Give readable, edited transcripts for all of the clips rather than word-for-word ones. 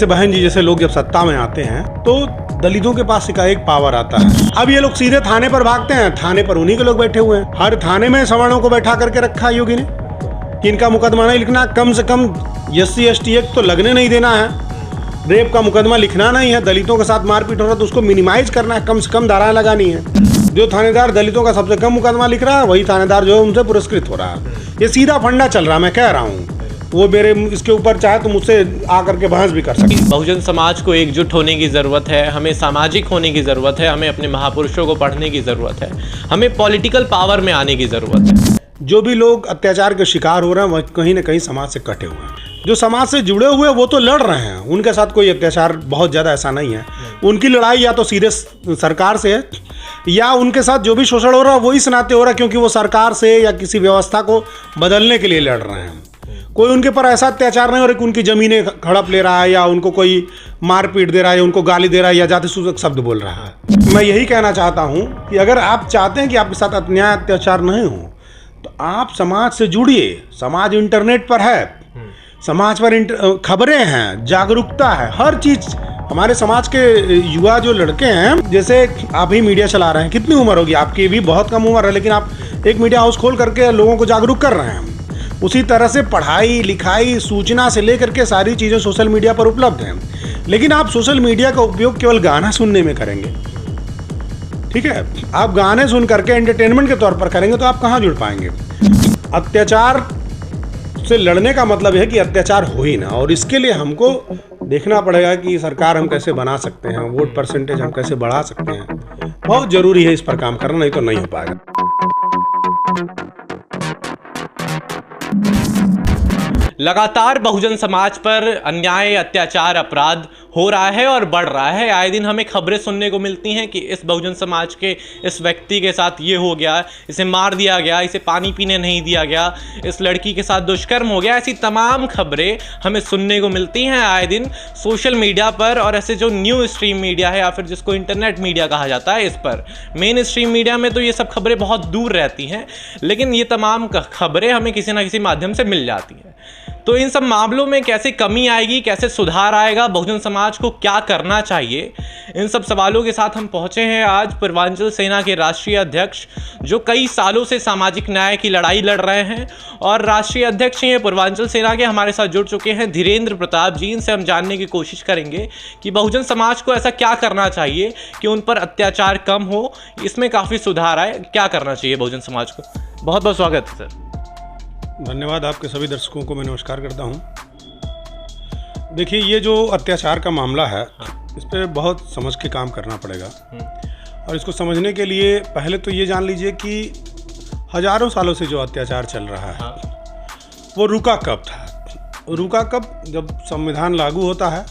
जैसे बहन जी जैसे लोग जब सत्ता में आते हैं तो दलितों के पास एकाएक पावर आता है। अब ये लोग सीधे थाने पर भागते हैं, थाने पर उन्हीं के लोग बैठे हुए हैं। हर थाने में सवर्णों को बैठा करके रखा है योगी ने कि इनका मुकदमा नहीं लिखना, कम से कम SC ST एक्ट तो लगने नहीं देना है, रेप का मुकदमा लिखना नहीं है, दलितों के साथ मारपीट हो रहा है तो उसको मिनिमाइज करना है, कम से कम धाराएं लगानी है। जो थानेदार दलितों का सबसे कम मुकदमा लिख रहा है वही थानेदार जो है उनसे पुरस्कृत हो रहा है। ये सीधा फंडा चल रहा है, मैं कह रहा हूँ। वो मेरे इसके ऊपर चाहे तो मुझसे आकर के बहस भी कर सकते। बहुजन समाज को एकजुट होने की ज़रूरत है, हमें सामाजिक होने की ज़रूरत है, हमें अपने महापुरुषों को पढ़ने की ज़रूरत है, हमें पॉलिटिकल पावर में आने की ज़रूरत है। जो भी लोग अत्याचार के शिकार हो रहे हैं वह कहीं ना कहीं समाज से कटे हुए हैं। जो समाज से जुड़े हुए वो तो लड़ रहे हैं, उनके साथ कोई अत्याचार बहुत ज़्यादा ऐसा नहीं है। उनकी लड़ाई या तो सीधे सरकार से है या उनके साथ जो भी शोषण हो रहा है वो इस नाते हो रहा है क्योंकि वो सरकार से या किसी व्यवस्था को बदलने के लिए लड़ रहे हैं। कोई उनके पर ऐसा अत्याचार नहीं हो रहा कि उनकी ज़मीनें हड़प ले रहा है या उनको कोई मारपीट दे रहा है या उनको गाली दे रहा है या जाति सूचक शब्द बोल रहा है। मैं यही कहना चाहता हूँ कि अगर आप चाहते हैं कि आपके साथ अन्याय अत्याचार नहीं हो तो आप समाज से जुड़िए। समाज इंटरनेट पर है, समाज पर खबरें हैं, जागरूकता है, हर चीज़। हमारे समाज के युवा जो लड़के हैं, जैसे आप ही मीडिया चला रहे हैं, कितनी उम्र होगी आपकी? भी बहुत कम उम्र है, लेकिन आप एक मीडिया हाउस खोल करके लोगों को जागरूक कर रहे हैं। उसी तरह से पढ़ाई लिखाई सूचना से लेकर के सारी चीज़ें सोशल मीडिया पर उपलब्ध हैं। लेकिन आप सोशल मीडिया का उपयोग केवल गाना सुनने में करेंगे, ठीक है? आप गाने सुन करके एंटरटेनमेंट के तौर पर करेंगे तो आप कहाँ जुड़ पाएंगे? अत्याचार से लड़ने का मतलब है कि अत्याचार हो ही ना, और इसके लिए हमको देखना पड़ेगा कि सरकार हम कैसे बना सकते हैं, वोट परसेंटेज हम कैसे बढ़ा सकते हैं। बहुत ज़रूरी है इस पर काम करना, नहीं तो नहीं हो पाएगा। लगातार बहुजन समाज पर अन्याय अत्याचार अपराध हो रहा है और बढ़ रहा है। आए दिन हमें खबरें सुनने को मिलती हैं कि इस बहुजन समाज के इस व्यक्ति के साथ ये हो गया, इसे मार दिया गया, इसे पानी पीने नहीं दिया गया, इस लड़की के साथ दुष्कर्म हो गया। ऐसी तमाम खबरें हमें सुनने को मिलती हैं आए दिन सोशल मीडिया पर। और ऐसे जो न्यू स्ट्रीम मीडिया है या फिर जिसको इंटरनेट मीडिया कहा जाता है, इस पर मेन स्ट्रीम मीडिया में तो ये सब खबरें बहुत दूर रहती हैं, लेकिन ये तमाम खबरें हमें किसी ना किसी माध्यम से मिल जाती हैं। तो इन सब मामलों में कैसे कमी आएगी, कैसे सुधार आएगा, बहुजन समाज को क्या करना चाहिए, इन सब सवालों के साथ हम पहुंचे हैं आज पूर्वांचल सेना के राष्ट्रीय अध्यक्ष, जो कई सालों से सामाजिक न्याय की लड़ाई लड़ रहे हैं और राष्ट्रीय अध्यक्ष हैं पूर्वांचल सेना के, हमारे साथ जुड़ चुके हैं धीरेन्द्र प्रताप जी। इनसे हम जानने की कोशिश करेंगे कि बहुजन समाज को ऐसा क्या करना चाहिए कि उन पर अत्याचार कम हो, इसमें काफ़ी सुधार आए, क्या करना चाहिए बहुजन समाज को। बहुत बहुत स्वागत है सर। धन्यवाद। आपके सभी दर्शकों को मैं नमस्कार करता हूं। देखिए, ये जो अत्याचार का मामला है, इस पर बहुत समझ के काम करना पड़ेगा। और इसको समझने के लिए पहले तो ये जान लीजिए कि हजारों सालों से जो अत्याचार चल रहा है वो रुका कब था। रुका कब? जब संविधान लागू होता है,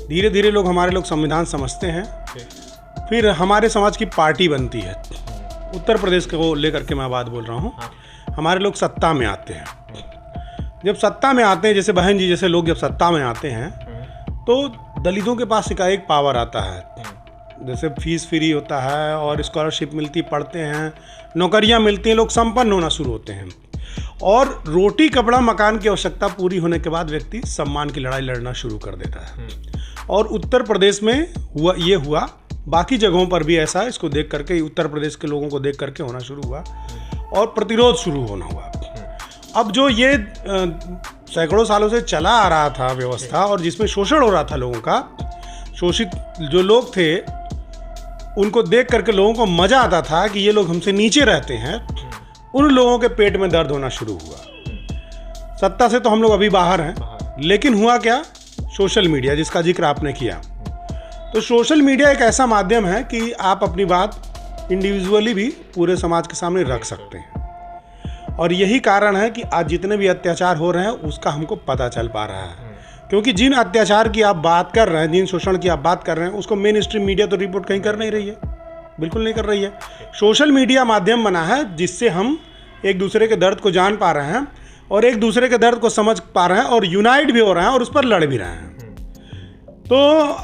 धीरे धीरे हमारे लोग संविधान समझते हैं, फिर हमारे समाज की पार्टी बनती है। उत्तर प्रदेश को लेकर के मैं बात बोल रहा हूँ। हमारे लोग सत्ता में आते हैं। जब सत्ता में आते हैं, जैसे बहन जी जैसे लोग जब सत्ता में आते हैं तो दलितों के पास एकाएक पावर आता है। जैसे फीस फ्री होता है और स्कॉलरशिप मिलती, पढ़ते हैं, नौकरियां मिलती हैं, लोग संपन्न होना शुरू होते हैं। और रोटी कपड़ा मकान की आवश्यकता पूरी होने के बाद व्यक्ति सम्मान की लड़ाई लड़ना शुरू कर देता है। और उत्तर प्रदेश में हुआ, बाकी जगहों पर भी ऐसा, इसको देख करके उत्तर प्रदेश के लोगों को देख करके होना शुरू हुआ और प्रतिरोध शुरू होना हुआ। अब जो ये सैकड़ों सालों से चला आ रहा था व्यवस्था और जिसमें शोषण हो रहा था लोगों का, शोषित जो लोग थे उनको देख करके लोगों को मज़ा आता था कि ये लोग हमसे नीचे रहते हैं, उन लोगों के पेट में दर्द होना शुरू हुआ। सत्ता से तो हम लोग अभी बाहर हैं, लेकिन हुआ क्या? सोशल मीडिया, जिसका जिक्र आपने किया। तो सोशल मीडिया एक ऐसा माध्यम है कि आप अपनी बात इंडिविजुअली भी पूरे समाज के सामने रख सकते हैं। और यही कारण है कि आज जितने भी अत्याचार हो रहे हैं उसका हमको पता चल पा रहा है। क्योंकि जिन अत्याचार की आप बात कर रहे हैं, जिन शोषण की आप बात कर रहे हैं, उसको मेन स्ट्रीम मीडिया तो रिपोर्ट कहीं कर नहीं रही है, बिल्कुल नहीं कर रही है। सोशल मीडिया माध्यम बना है जिससे हम एक दूसरे के दर्द को जान पा रहे हैं और एक दूसरे के दर्द को समझ पा रहे हैं और यूनाइट भी हो रहे हैं और उस पर लड़ भी रहे हैं। तो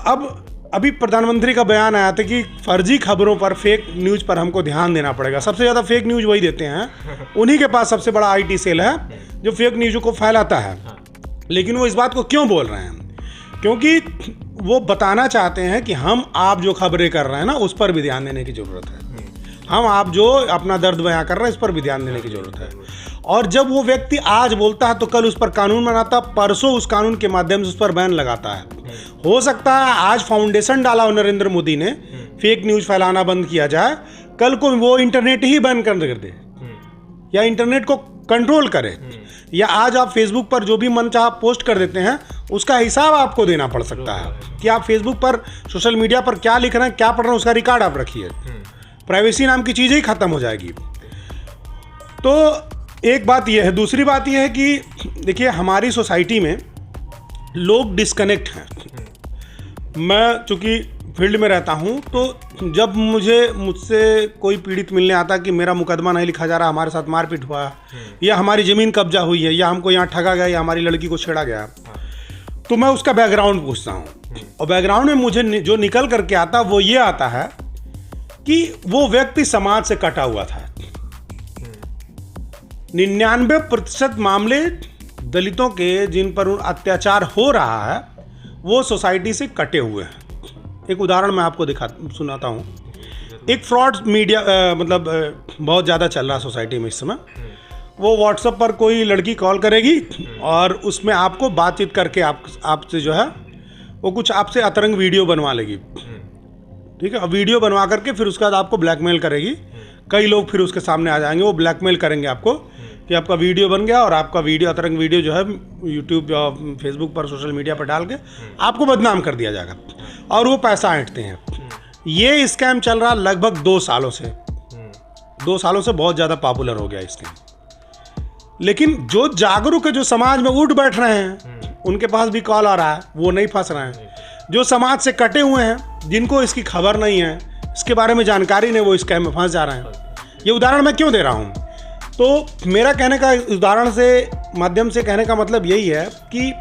अब अभी प्रधानमंत्री का बयान आया था कि फर्जी खबरों पर, फेक न्यूज़ पर हमको ध्यान देना पड़ेगा। सबसे ज़्यादा फेक न्यूज़ वही देते हैं, उन्हीं के पास सबसे बड़ा IT सेल है जो फेक न्यूज़ को फैलाता है। लेकिन वो इस बात को क्यों बोल रहे हैं? क्योंकि वो बताना चाहते हैं कि हम आप जो खबरें कर रहे हैं ना, उस पर भी ध्यान देने की ज़रूरत है। हम आप जो अपना दर्द बयां कर रहे हैं, इस पर भी ध्यान देने की ज़रूरत है। और जब वो व्यक्ति आज बोलता है तो कल उस पर कानून बनाता, परसों उस कानून के माध्यम से उस पर बैन लगाता है। हो सकता है आज फाउंडेशन डाला हो नरेंद्र मोदी ने, फेक न्यूज़ फैलाना बंद किया जाए, कल को वो इंटरनेट ही बैन कर दे या इंटरनेट को कंट्रोल करे, या आज आप फेसबुक पर जो भी मन चाह पोस्ट कर देते हैं, उसका हिसाब आपको देना पड़ सकता है कि आप फेसबुक पर, सोशल मीडिया पर क्या लिख रहे हैं, क्या पढ़ रहे हैं, उसका रिकॉर्ड आप रखिए। प्राइवेसी नाम की चीज़ ही खत्म हो जाएगी। तो एक बात यह है। दूसरी बात यह है कि देखिए, हमारी सोसाइटी में लोग डिस्कनेक्ट हैं। मैं चूँकि फील्ड में रहता हूँ, तो जब मुझसे कोई पीड़ित मिलने आता कि मेरा मुकदमा नहीं लिखा जा रहा, हमारे साथ मारपीट हुआ, या हमारी ज़मीन कब्जा हुई है, या हमको यहाँ ठगा गया, या हमारी लड़की को छेड़ा गया, तो मैं उसका बैकग्राउंड पूछता हूँ। और बैकग्राउंड में मुझे जो निकल करके आता वो ये आता है कि वो व्यक्ति समाज से कटा हुआ था। 99% मामले दलितों के जिन पर अत्याचार हो रहा है, वो सोसाइटी से कटे हुए हैं। एक उदाहरण मैं आपको सुनाता हूँ। एक फ्रॉड मीडिया बहुत ज़्यादा चल रहा है सोसाइटी में इस समय। वो व्हाट्सएप पर कोई लड़की कॉल करेगी और उसमें आपको बातचीत करके आपसे जो है वो कुछ आपसे अतरंग वीडियो बनवा लेगी, ठीक है। और वीडियो बनवा करके फिर उसके बाद आपको ब्लैकमेल करेगी। कई लोग फिर उसके सामने आ जाएंगे, वो ब्लैकमेल करेंगे आपको कि आपका वीडियो बन गया और आपका वीडियो, अतरंग वीडियो जो है यूट्यूब या फेसबुक पर, सोशल मीडिया पर डाल के आपको बदनाम कर दिया जाएगा, और वो पैसा ऐंठते हैं। ये स्कैम चल रहा लगभग 2 सालों से। 2 सालों से बहुत ज़्यादा पॉपुलर हो गया स्कैम। लेकिन जो जागरूक है, जो समाज में उठ बैठ रहे हैं, उनके पास भी कॉल आ रहा है, वो नहीं फंस रहे हैं। जो समाज से कटे हुए हैं, जिनको इसकी खबर नहीं है, इसके बारे में जानकारी नहीं, वो स्कैम में फंस जा रहे हैं। ये उदाहरण मैं क्यों दे रहा हूँ? तो मेरा कहने का, उदाहरण से माध्यम से कहने का मतलब यही है कि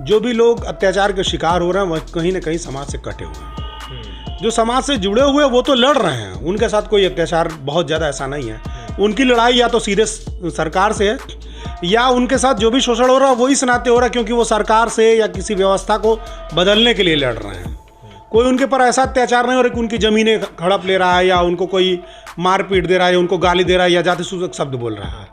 जो भी लोग अत्याचार के शिकार हो रहे हैं, वह कहीं ना कहीं समाज से कटे हुए हैं। जो समाज से जुड़े हुए वो तो लड़ रहे हैं, उनके साथ कोई अत्याचार बहुत ज़्यादा ऐसा नहीं है। उनकी लड़ाई या तो सीधे सरकार से है, या उनके साथ जो भी शोषण हो रहा है वो इस नाते हो रहा है क्योंकि वो सरकार से या किसी व्यवस्था को बदलने के लिए लड़ रहे हैं। कोई उनके पर ऐसा अत्याचार नहीं हो रहा कि उनकी ज़मीनें हड़प ले रहा है, या उनको कोई मारपीट दे रहा है, या उनको गाली दे रहा है, या जाति सूचक शब्द बोल रहा है।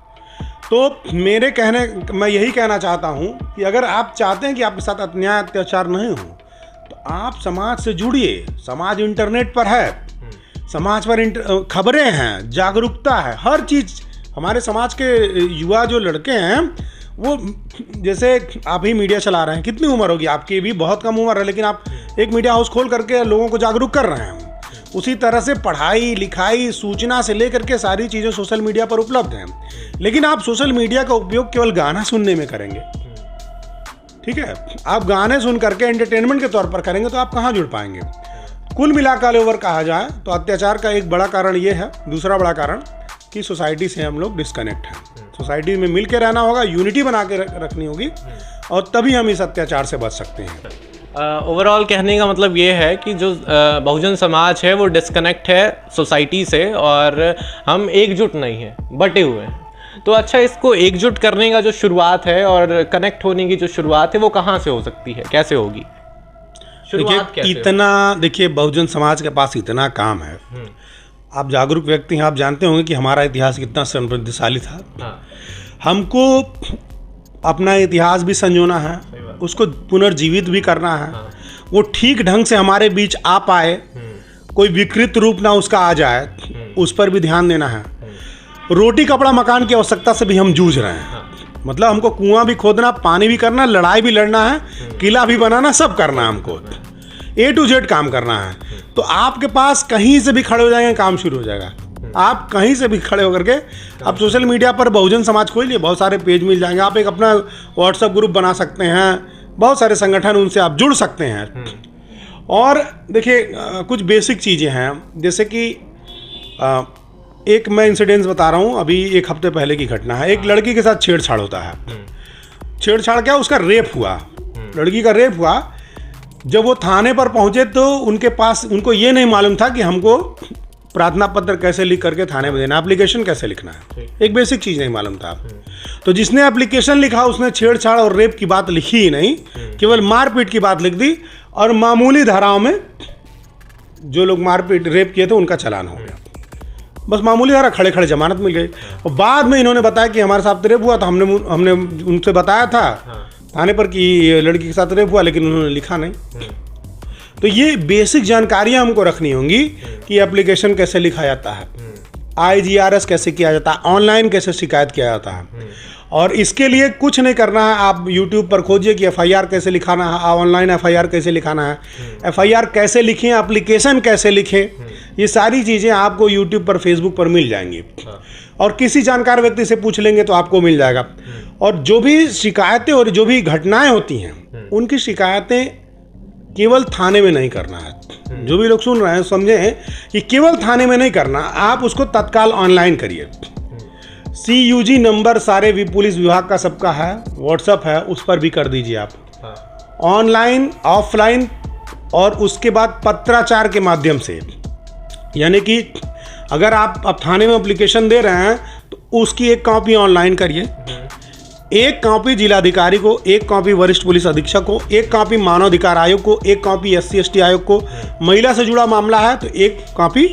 तो मैं यही कहना चाहता हूँ कि अगर आप चाहते हैं कि आपके साथ अन्याय अत्याचार नहीं हो, तो आप समाज से जुड़िए। समाज इंटरनेट पर है, समाज पर खबरें हैं, जागरूकता है, हर चीज़। हमारे समाज के युवा जो लड़के हैं, वो जैसे आप ही मीडिया चला रहे हैं, कितनी उम्र होगी आपकी? भी बहुत कम उम्र है, लेकिन आप एक मीडिया हाउस खोल करके लोगों को जागरूक कर रहे हैं। उसी तरह से पढ़ाई लिखाई, सूचना से लेकर के सारी चीज़ें सोशल मीडिया पर उपलब्ध हैं। लेकिन आप सोशल मीडिया का उपयोग केवल गाना सुनने में करेंगे, ठीक है। आप गाने सुन करके एंटरटेनमेंट के तौर पर करेंगे तो आप कहाँ जुड़ पाएंगे? कुल मिलाकर ओवर कहा जाए तो अत्याचार का एक बड़ा कारण ये है। दूसरा बड़ा कारण कि सोसाइटी से हम लोग डिस्कनेक्ट हैं। सोसाइटी में मिल के रहना होगा, यूनिटी बना के रखनी होगी, और तभी हम इस अत्याचार से बच सकते हैं। ओवरऑल कहने का मतलब ये है कि जो बहुजन समाज है वो डिस्कनेक्ट है सोसाइटी से, और हम एकजुट नहीं हैं, बटे हुए हैं। तो अच्छा, इसको एकजुट करने का जो शुरुआत है और कनेक्ट होने की जो शुरुआत है, वो कहाँ से हो सकती है, कैसे होगी? देखिए, बहुजन समाज के पास इतना काम है। आप जागरूक व्यक्ति हैं, आप जानते होंगे कि हमारा इतिहास कितना समृद्धशाली था। हमको अपना इतिहास भी संजोना है, उसको पुनर्जीवित भी करना है। वो ठीक ढंग से हमारे बीच आ पाए, कोई विकृत रूप ना उसका आ जाए, उस पर भी ध्यान देना है। रोटी कपड़ा मकान की आवश्यकता से भी हम जूझ रहे हैं। मतलब हमको कुआं भी खोदना, पानी भी करना, लड़ाई भी लड़ना है, किला भी बनाना, सब करना है। हमको A to Z काम करना है। तो आपके पास कहीं से भी खड़े हो जाएंगे, काम शुरू हो जाएगा। आप कहीं से भी खड़े होकर के आप सोशल मीडिया पर बहुजन समाज खोलिए, बहुत सारे पेज मिल जाएंगे। आप एक अपना व्हाट्सएप ग्रुप बना सकते हैं, बहुत सारे संगठन, उनसे आप जुड़ सकते हैं। और देखिए, कुछ बेसिक चीज़ें हैं, जैसे कि एक मैं इंसिडेंस बता रहा हूँ, अभी 1 हफ्ते पहले की घटना है। एक लड़की के साथ छेड़छाड़ होता है। छेड़छाड़ क्या, उसका रेप हुआ, लड़की का रेप हुआ। जब वो थाने पर पहुंचे तो उनको ये नहीं मालूम था कि हमको प्रार्थना पत्र कैसे लिख करके थाने में देना, एप्लीकेशन कैसे लिखना है, एक बेसिक चीज़ नहीं मालूम था। तो जिसने एप्लीकेशन लिखा उसने छेड़छाड़ और रेप की बात लिखी ही नहीं, केवल मारपीट की बात लिख दी, और मामूली धाराओं में जो लोग मारपीट रेप किए थे उनका चालान हो गया। बस मामूली धारा, खड़े खड़े जमानत मिल गई। और बाद में इन्होंने बताया कि हमारे साथ रेप हुआ था, हमने उनसे बताया था थाने पर कि ये लड़की के साथ रेप हुआ, लेकिन उन्होंने लिखा नहीं। तो ये बेसिक जानकारियां हमको रखनी होंगी कि एप्लीकेशन कैसे लिखा जाता है, IGRS कैसे किया जाता है, ऑनलाइन कैसे शिकायत किया जाता है। और इसके लिए कुछ नहीं करना है, आप YouTube पर खोजिए कि FIR कैसे लिखाना है, ऑनलाइन FIR कैसे लिखाना है, FIR कैसे लिखें, एप्लीकेशन कैसे लिखें, ये सारी चीज़ें आपको YouTube पर, Facebook पर मिल जाएंगी। और किसी जानकार व्यक्ति से पूछ लेंगे तो आपको मिल जाएगा। और जो भी शिकायतें और जो भी घटनाएं होती हैं, उनकी शिकायतें केवल थाने में नहीं करना है। जो भी लोग सुन रहे हैं समझें कि केवल थाने में नहीं करना, आप उसको तत्काल ऑनलाइन करिए। CUG नंबर सारे भी पुलिस विभाग का सबका है, व्हाट्सएप है, उस पर भी कर दीजिए आप ऑनलाइन, ऑफलाइन। और उसके बाद पत्राचार के माध्यम से, यानी कि अगर आप अब थाने में एप्लीकेशन दे रहे हैं तो उसकी एक कॉपी ऑनलाइन करिए, एक कॉपी जिलाधिकारी को, एक कॉपी वरिष्ठ पुलिस अधीक्षक को, एक कॉपी मानवाधिकार आयोग को, एक कॉपी SC/ST आयोग को, महिला से जुड़ा मामला है तो एक कॉपी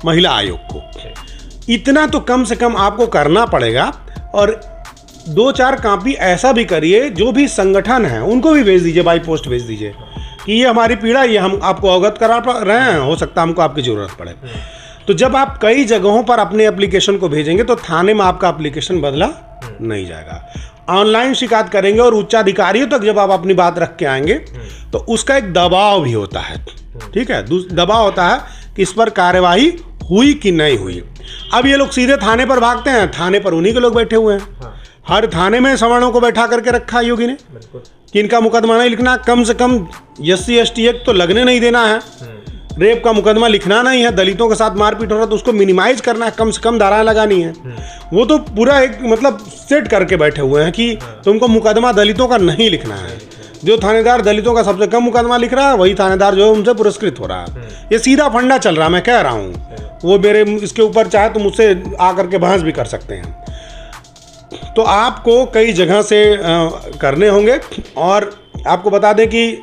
महिला आयोग को। इतना तो कम से कम आपको करना पड़ेगा। और 2-4 कॉपी ऐसा भी करिए, जो भी संगठन है उनको भी भेज दीजिए, बाई पोस्ट भेज दीजिए कि ये हमारी पीड़ा, ये हम आपको अवगत करा रहे हैं, हो सकता है हमको आपकी ज़रूरत पड़े। तो जब आप कई जगहों पर अपने एप्लीकेशन को भेजेंगे तो थाने में आपका एप्लीकेशन बदला नहीं जाएगा। ऑनलाइन शिकायत करेंगे और उच्चाधिकारियों तक जब आप अपनी बात रख के आएंगे तो उसका एक दबाव भी होता है, ठीक है, दबाव होता है कि इस पर कार्यवाही हुई कि नहीं हुई। अब ये लोग सीधे थाने पर भागते हैं, थाने पर उन्हीं के लोग बैठे हुए हैं। हर थाने में सवर्णों को बैठा करके रखा है योगी ने कि इनका मुकदमा नहीं लिखना, कम से कम SC/ST एक्ट तो लगने नहीं देना है, रेप का मुकदमा लिखना नहीं है, दलितों के साथ मारपीट हो रहा है तो उसको मिनिमाइज करना है, कम से कम धाराएं लगानी है। वो तो पूरा एक मतलब सेट करके बैठे हुए हैं कि तुमको मुकदमा दलितों का नहीं लिखना है। जो थानेदार दलितों का सबसे कम मुकदमा लिख रहा है वही थानेदार जो है उनसे पुरस्कृत हो रहा है। ये सीधा फंडा चल रहा है, मैं कह रहा हूँ। वो मेरे इसके ऊपर चाहे तो मुझसे आकर के बहस भी कर सकते हैं। तो आपको कई जगह से करने होंगे। और आपको बता दें कि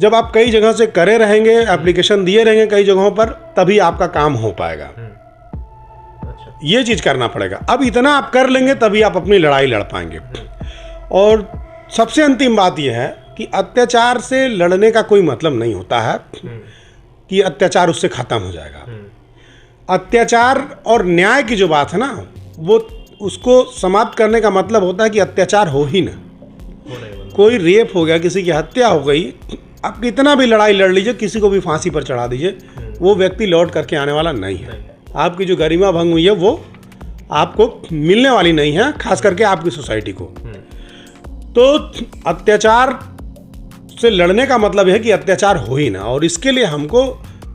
जब आप कई जगह से करे रहेंगे, एप्लीकेशन दिए रहेंगे कई जगहों पर, तभी आपका काम हो पाएगा। ये चीज़ करना पड़ेगा। अब इतना आप कर लेंगे तभी आप अपनी लड़ाई लड़ पाएंगे। और सबसे अंतिम बात यह है कि अत्याचार से लड़ने का कोई मतलब नहीं होता है कि अत्याचार उससे ख़त्म हो जाएगा। अत्याचार और न्याय की जो बात है ना, वो उसको समाप्त करने का मतलब होता है कि अत्याचार हो ही ना। कोई रेप हो गया, किसी की हत्या हो गई, आप कितना भी लड़ाई लड़ लीजिए, किसी को भी फांसी पर चढ़ा दीजिए, वो व्यक्ति लौट करके आने वाला नहीं है। आपकी जो गरिमा भंग हुई है वो आपको मिलने वाली नहीं है, खास करके आपकी सोसाइटी को। तो अत्याचार से लड़ने का मतलब है कि अत्याचार हो ही ना। और इसके लिए हमको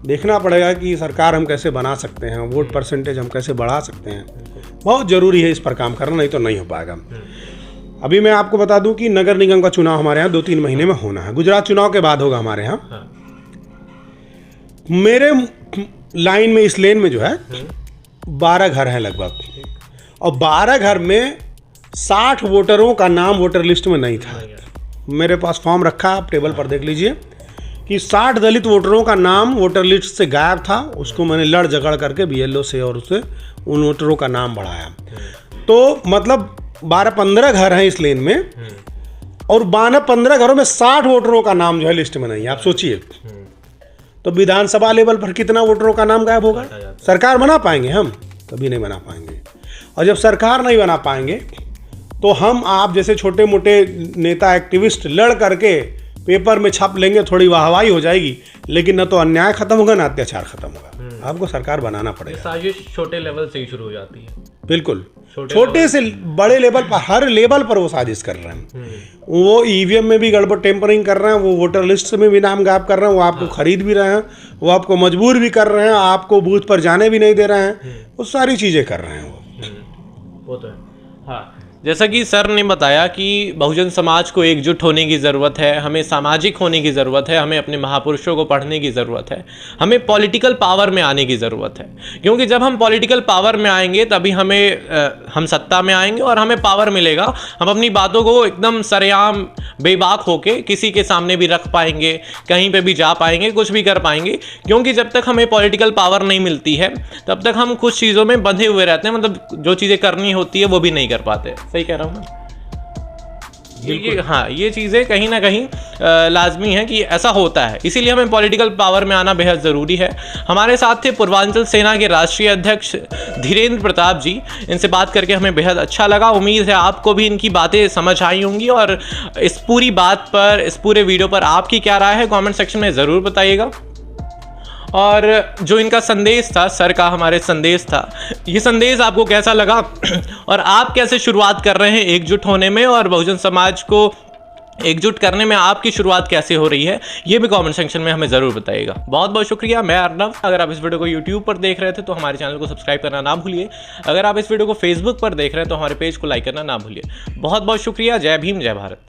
देखना पड़ेगा कि सरकार हम कैसे बना सकते हैं, वोट परसेंटेज हम कैसे बढ़ा सकते हैं। बहुत ज़रूरी है इस पर काम करना, नहीं तो नहीं हो पाएगा। अभी मैं आपको बता दूं कि नगर निगम का चुनाव हमारे यहाँ 2-3 महीने में होना है। गुजरात चुनाव के बाद होगा हमारे यहाँ। मेरे लाइन में, इस लेन में जो है 12 घर हैं लगभग, और 12 घर में 60 वोटरों का नाम वोटर लिस्ट में नहीं था। मेरे पास फॉर्म रखा, आप टेबल पर देख लीजिए कि 60 दलित वोटरों का नाम वोटर लिस्ट से गायब था। उसको मैंने लड़ झगड़ करके BLO से और उससे उन वोटरों का नाम बढ़ाया। तो मतलब 12-15 घर हैं इस लेन में, और 12-15 घरों में 60 वोटरों का नाम जो है लिस्ट में नहीं है। आप सोचिए, तो विधानसभा लेवल पर कितना वोटरों का नाम गायब होगा। सरकार बना पाएंगे हम? कभी नहीं बना पाएंगे। और जब सरकार नहीं बना पाएंगे तो हम आप जैसे छोटे मोटे नेता एक्टिविस्ट लड़ करके पेपर में छाप लेंगे, थोड़ी वाहवाही हो जाएगी, लेकिन न तो अन्याय खत्म होगा ना अत्याचार खत्म होगा। आपको सरकार बनाना पड़ेगा। साजिश छोटे लेवल से ही शुरू हो जाती है। बिल्कुल, छोटे से बड़े लेवल पर, हर लेवल पर वो साजिश कर रहे हैं। वो EVM में भी गड़बड़ टेम्परिंग कर रहे हैं, वो वोटर लिस्ट में भी नाम गायब कर रहे हैं, वो आपको खरीद भी रहे हैं, वो आपको मजबूर भी कर रहे हैं, आपको बूथ पर जाने भी नहीं दे रहे हैं, वो सारी चीज़ें कर रहे हैं वो तो है। हाँ, जैसा कि सर ने बताया कि बहुजन समाज को एकजुट होने की ज़रूरत है, हमें सामाजिक होने की ज़रूरत है, हमें अपने महापुरुषों को पढ़ने की ज़रूरत है, हमें पॉलिटिकल पावर में आने की ज़रूरत है। क्योंकि जब हम पॉलिटिकल पावर में आएंगे तभी हम सत्ता में आएंगे और हमें पावर मिलेगा। हम अपनी बातों को एकदम सरेआम बेबाक होके किसी के सामने भी रख पाएंगे, कहीं पे भी जा पाएंगे, कुछ भी कर पाएंगे। क्योंकि जब तक हमें पॉलिटिकल पावर नहीं मिलती है तब तक हम कुछ चीज़ों में बंधे हुए रहते हैं, मतलब जो चीज़ें करनी होती है वो भी नहीं कर पाते। सही कह रहा हूँ हाँ, ये चीज़ें कहीं ना कहीं लाजमी है कि ऐसा होता है, इसीलिए हमें पॉलिटिकल पावर में आना बेहद ज़रूरी है। हमारे साथ थे पूर्वांचल सेना के राष्ट्रीय अध्यक्ष धीरेन्द्र प्रताप जी। इनसे बात करके हमें बेहद अच्छा लगा। उम्मीद है आपको भी इनकी बातें समझ आई होंगी। और इस पूरी बात पर, इस पूरे वीडियो पर आपकी क्या राय है कमेंट सेक्शन में ज़रूर बताइएगा। और जो इनका संदेश था, सर का हमारे संदेश था, ये संदेश आपको कैसा लगा और आप कैसे शुरुआत कर रहे हैं एकजुट होने में, और बहुजन समाज को एकजुट करने में आपकी शुरुआत कैसे हो रही है, ये भी कमेंट सेक्शन में हमें ज़रूर बताइएगा। बहुत बहुत शुक्रिया। मैं अर्नव। अगर आप इस वीडियो को यूट्यूब पर देख रहे थे तो हमारे चैनल को सब्सक्राइब करना ना भूलिए। अगर आप इस वीडियो को फेसबुक पर देख रहे हैं तो हमारे पेज को लाइक करना ना भूलिए। बहुत बहुत शुक्रिया। जय भीम, जय भारत।